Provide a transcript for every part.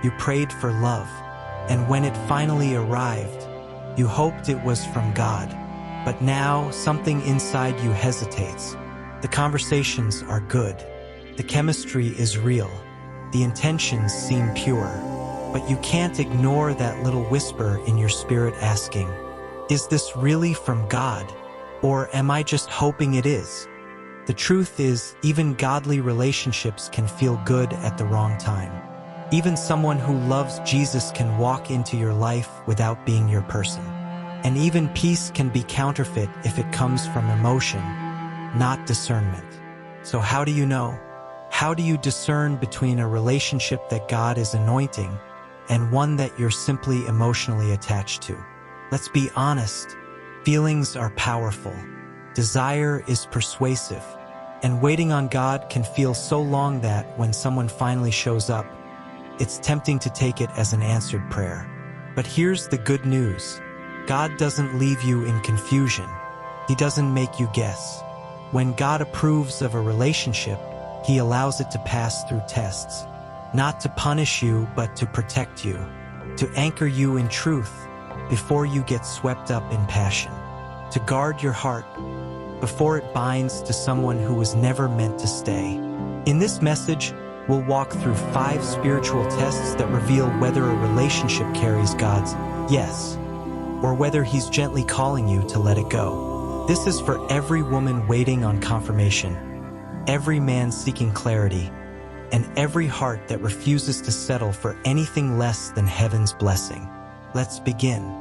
You prayed for love, and when it finally arrived, you hoped it was from God. But now, something inside you hesitates. The conversations are good. The chemistry is real. The intentions seem pure. But you can't ignore that little whisper in your spirit asking, is this really from God? Or am I just hoping it is? The truth is, even godly relationships can feel good at the wrong time. Even someone who loves Jesus can walk into your life without being your person. And even peace can be counterfeit if it comes from emotion, not discernment. So how do you know? How do you discern between a relationship that God is anointing and one that you're simply emotionally attached to? Let's be honest. Feelings are powerful. Desire is persuasive. And waiting on God can feel so long that when someone finally shows up, it's tempting to take it as an answered prayer. But here's the good news. God doesn't leave you in confusion. He doesn't make you guess. When God approves of a relationship, He allows it to pass through tests, not to punish you, but to protect you, to anchor you in truth before you get swept up in passion, to guard your heart before it binds to someone who was never meant to stay. In this message, we'll walk through 5 spiritual tests that reveal whether a relationship carries God's yes, or whether He's gently calling you to let it go. This is for every woman waiting on confirmation, every man seeking clarity, and every heart that refuses to settle for anything less than heaven's blessing. Let's begin.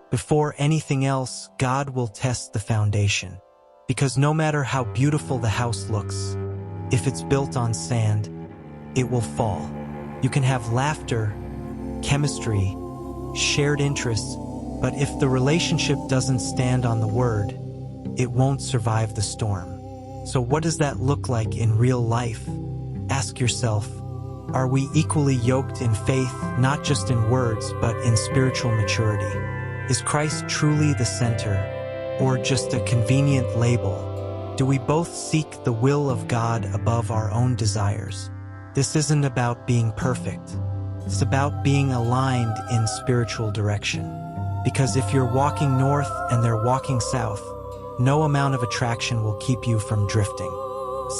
Before anything else, God will test the foundation. Because no matter how beautiful the house looks, if it's built on sand, it will fall. You can have laughter, chemistry, shared interests, but if the relationship doesn't stand on the word, it won't survive the storm. So what does that look like in real life? Ask yourself, are we equally yoked in faith, not just in words, but in spiritual maturity? Is Christ truly the center, or just a convenient label? Do we both seek the will of God above our own desires? This isn't about being perfect. It's about being aligned in spiritual direction. Because if you're walking north and they're walking south, no amount of attraction will keep you from drifting.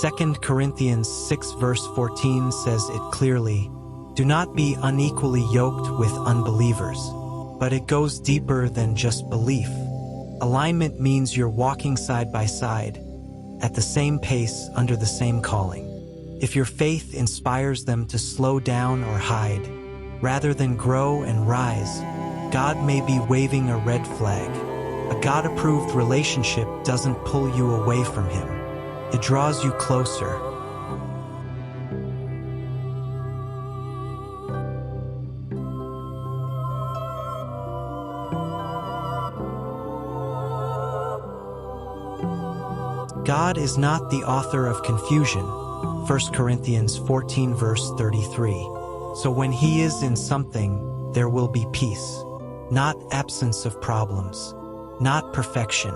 2 Corinthians 6 verse 14 says it clearly, do not be unequally yoked with unbelievers. But it goes deeper than just belief. Alignment means you're walking side by side, at the same pace, under the same calling. If your faith inspires them to slow down or hide, rather than grow and rise, God may be waving a red flag. A God-approved relationship doesn't pull you away from Him. It draws you closer. God is not the author of confusion, 1 Corinthians 14 verse 33. So when He is in something, there will be peace. Not absence of problems, not perfection,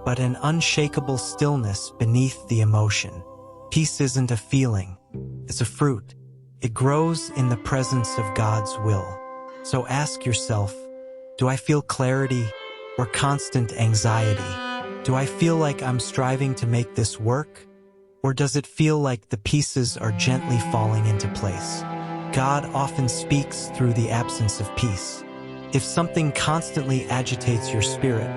but an unshakable stillness beneath the emotion. Peace isn't a feeling, it's a fruit. It grows in the presence of God's will. So ask yourself, do I feel clarity or constant anxiety? Do I feel like I'm striving to make this work? Or does it feel like the pieces are gently falling into place? God often speaks through the absence of peace. If something constantly agitates your spirit,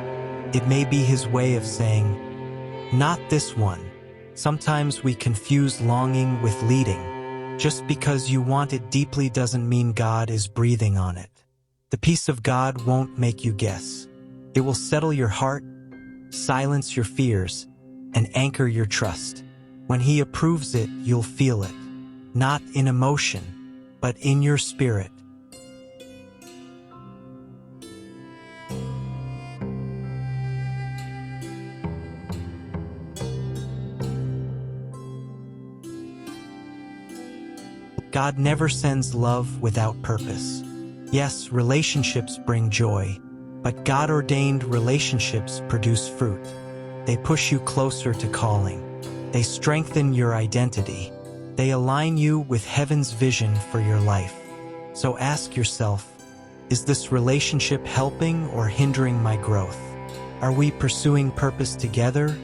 it may be His way of saying, not this one. Sometimes we confuse longing with leading. Just because you want it deeply doesn't mean God is breathing on it. The peace of God won't make you guess. It will settle your heart, silence your fears, and anchor your trust. When He approves it, you'll feel it, not in emotion, but in your spirit. God never sends love without purpose. Yes, relationships bring joy, but God-ordained relationships produce fruit. They push you closer to calling. They strengthen your identity. They align you with heaven's vision for your life. So ask yourself, is this relationship helping or hindering my growth? Are we pursuing purpose together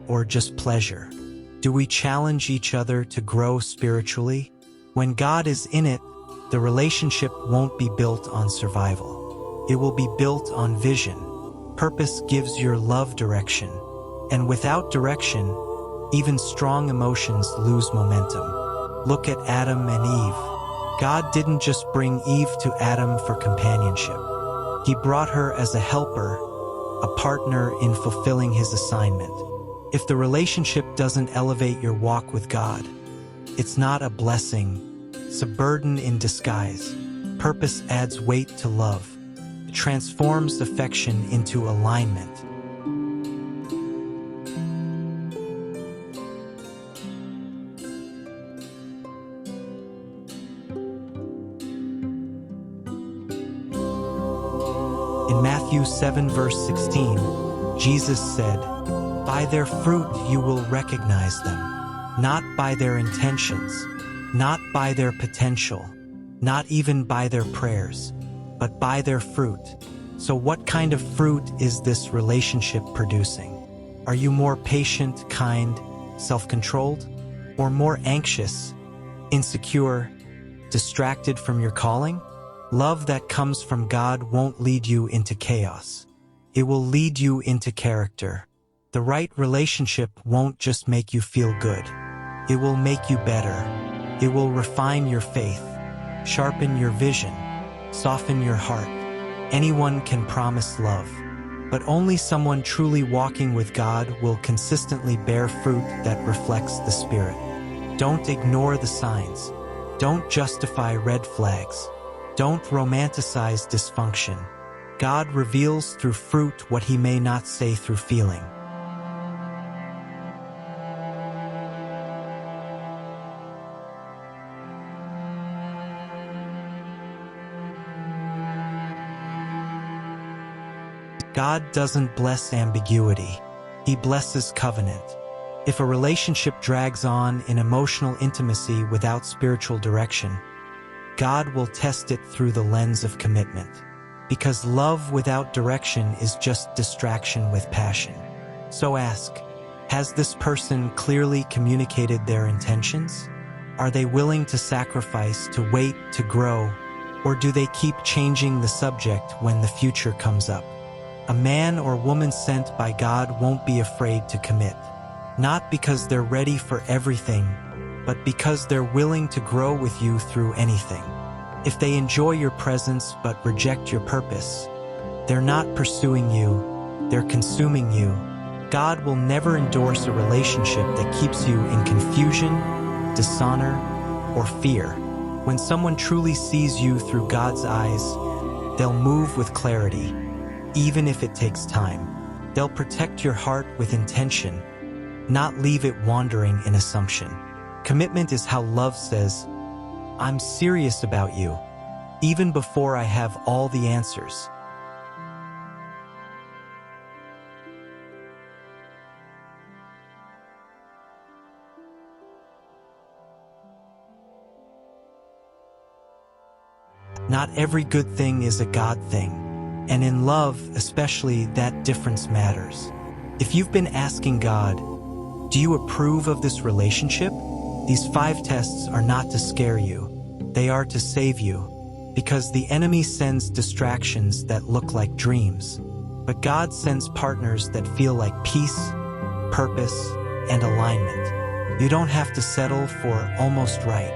or just pleasure? Do we challenge each other to grow spiritually? When God is in it, the relationship won't be built on survival. It will be built on vision. Purpose gives your love direction. And without direction, even strong emotions lose momentum. Look at Adam and Eve. God didn't just bring Eve to Adam for companionship. He brought her as a helper, a partner in fulfilling his assignment. If the relationship doesn't elevate your walk with God, it's not a blessing, it's a burden in disguise. Purpose adds weight to love. It transforms affection into alignment. In Matthew 7 verse 16, Jesus said, "By their fruit you will recognize them, not by their intentions, not by their potential, not even by their prayers, but by their fruit." So what kind of fruit is this relationship producing? Are you more patient, kind, self-controlled, or more anxious, insecure, distracted from your calling? Love that comes from God won't lead you into chaos. It will lead you into character. The right relationship won't just make you feel good. It will make you better. It will refine your faith, sharpen your vision, soften your heart. Anyone can promise love, but only someone truly walking with God will consistently bear fruit that reflects the Spirit. Don't ignore the signs. Don't justify red flags. Don't romanticize dysfunction. God reveals through fruit what he may not say through feeling. God doesn't bless ambiguity. He blesses covenant. If a relationship drags on in emotional intimacy without spiritual direction, God will test it through the lens of commitment. Because love without direction is just distraction with passion. So ask, has this person clearly communicated their intentions? Are they willing to sacrifice, to wait, to grow? Or do they keep changing the subject when the future comes up? A man or woman sent by God won't be afraid to commit. Not because they're ready for everything, but because they're willing to grow with you through anything. If they enjoy your presence but reject your purpose, they're not pursuing you, they're consuming you. God will never endorse a relationship that keeps you in confusion, dishonor, or fear. When someone truly sees you through God's eyes, they'll move with clarity, even if it takes time. They'll protect your heart with intention, not leave it wandering in assumption. Commitment is how love says, "I'm serious about you, even before I have all the answers." Not every good thing is a God thing, and in love, especially, that difference matters. If you've been asking God, "Do you approve of this relationship?" These 5 tests are not to scare you, they are to save you, because the enemy sends distractions that look like dreams, but God sends partners that feel like peace, purpose, and alignment. You don't have to settle for almost right.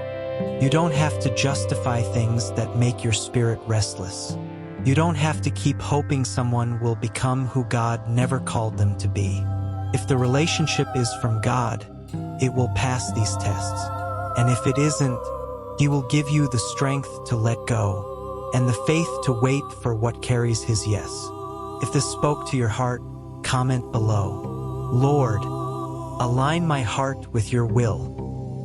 You don't have to justify things that make your spirit restless. You don't have to keep hoping someone will become who God never called them to be. If the relationship is from God, it will pass these tests. And if it isn't, he will give you the strength to let go and the faith to wait for what carries his yes. If this spoke to your heart, comment below. Lord, align my heart with your will.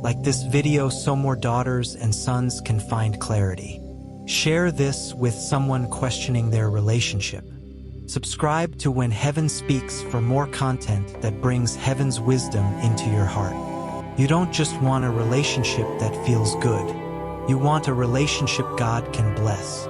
Like this video so more daughters and sons can find clarity. Share this with someone questioning their relationship. Subscribe to When Heaven Speaks for more content that brings heaven's wisdom into your heart. You don't just want a relationship that feels good. You want a relationship God can bless.